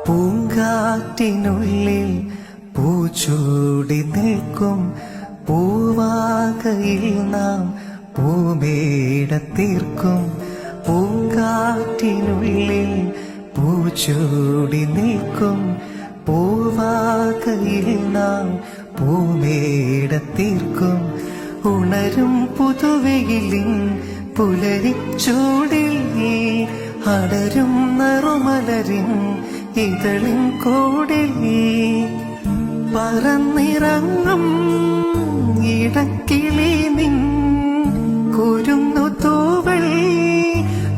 പൂങ്കാറ്റിനുള്ളിൽ പൂച്ചൂടി നിൽക്കും പൂവാകയിൽ നാം പൂമേട തീർക്കും. പൂങ്കാറ്റിനുള്ളിൽ പൂച്ചൂടി നിൽക്കും പൂവാകയിൽ നാം പൂമേട തീർക്കും. ഉണരും പുതുവെയിലിൻ പുലരിച്ചൂടിൽ അടരും നറുമലരിൻ ഇതളിൻ കോടിൽ പറന്നിറങ്ങും ഇടക്കിളി നിൻ കുരുന്നു തൂവൽ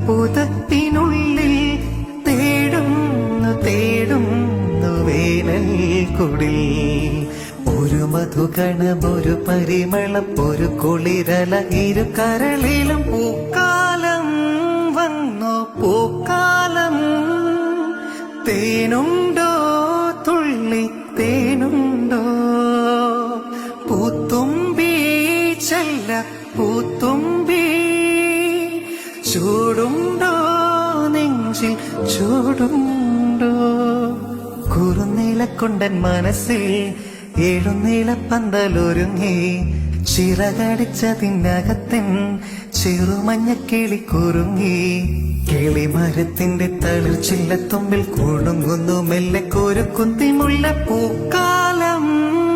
പുതപ്പിനുള്ളിൽ തേടുന്നു തേടുന്നു വേനൽ കുടിൽ. ഒരു മധുകണം ഒരു പരിമളം ഒരു കുളിരല ഇരു കരളിലും പൂക്കാലം വന്നു പൂക്കാലം. തേനുണ്ടോ തുള്ളി തേനുണ്ടോ പൂത്തുമ്പി ചെല്ല പൂത്തുമ്പി. ചൂടുണ്ടോ നെഞ്ചിൽ ചൂടുണ്ടോ കുറുനീലക്കൊണ്ടൻ മനസ്സിൽ എഴുന്നീലപ്പന്തലൊരുങ്ങി ചിറകടിച്ചതിനകത്തിൻ ചെറുമഞ്ഞക്കിളി കുറുങ്ങി. കിളിമരത്തിന്റെ തളിർച്ചില്ലത്തുമ്പിൽ കുടുങ്ങുന്നു മെല്ലെ ഒരു കുത്തിമുള്ള പൂക്കാലം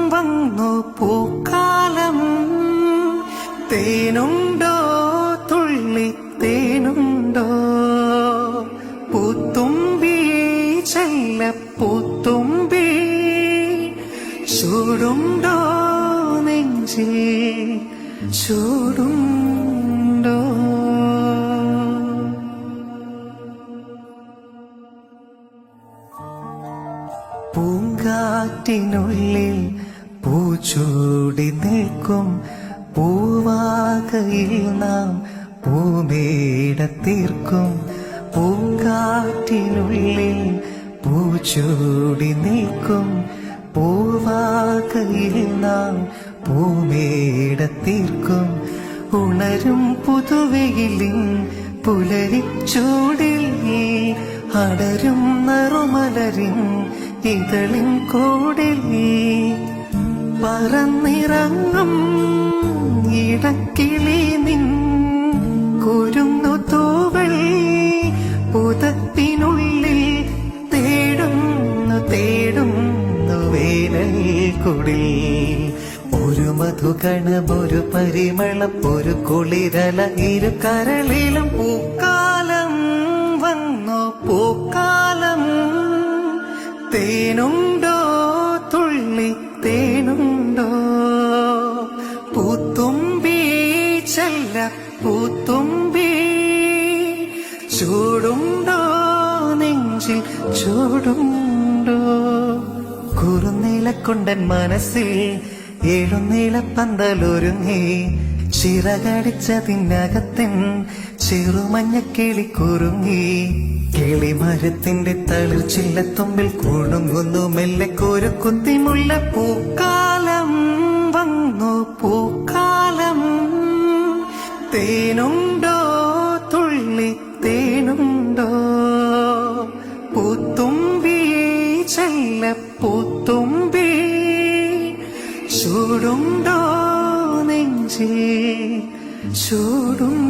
വന്നു പൂക്കാലം. തേനുണ്ടോ തുള്ളി തേനുണ്ടോ പൂത്തുമ്പി ചെല്ല പൂത്തുമ്പി. ചൂടുണ്ടോ നെഞ്ചിൽ ചൂടുണ്ടോ. പൂങ്കാറ്റിനുള്ളിൽ പൂച്ചൂടി നിൽക്കും പൂവാകയിൽ നാം പൂമേട തീർക്കും. പൂങ്കാറ്റിനുള്ളിൽ പൂച്ചൂടി നിൽക്കും പൂവാകയിൽ നാം പൂമേട തീർക്കും. ഉണരും പുതുവെയിലിൻ പുലരിച്ചൂടിൽ അടരും നറുമലരിൻ ഇതളിൻ കോടിൽ പറന്നിറങ്ങും ഇടക്കിളി നിൻ കുരുന്നു തൂവൽ പുതപ്പിനുള്ളിൽ തേടുന്നു തേടുന്നു വേനൽ കുടിൽ. ഒരു മധുകണം ഒരു പരിമളം ഒരു കുളിരല ഇരു കരളിലും പൂക്കാലം വന്നു പൂക്കാലം. തേനുണ്ടോ തുള്ളി തേനുണ്ടോ പൂത്തുമ്പി ചെല്ല പൂത്തുമ്പി. ചൂടുണ്ടോ നെഞ്ചിൽ ചൂടുണ്ടോ കുറുനീലക്കൊണ്ടൻ മനസ്സിൽ എഴുന്നീലപ്പന്തലൊരുങ്ങി ചിറകടിച്ചതിനകത്തിൻ ചെറുമഞ്ഞക്കിളി കുറുങ്ങി. കിളിമരത്തിന്റെ തളിർച്ചില്ലത്തുമ്പിൽ കുടുങ്ങുന്നു മെല്ലെ ഒരു കുത്തിമുള്ള പൂക്കാലം വന്നു പൂക്കാലം. തേനുണ്ടോ തുള്ളി തേനുണ്ടോ പൂത്തുമ്പി ചെല്ല പൂത്തുമ്പി. ചൂടുണ്ടോ നെഞ്ചിൽ ചൂടും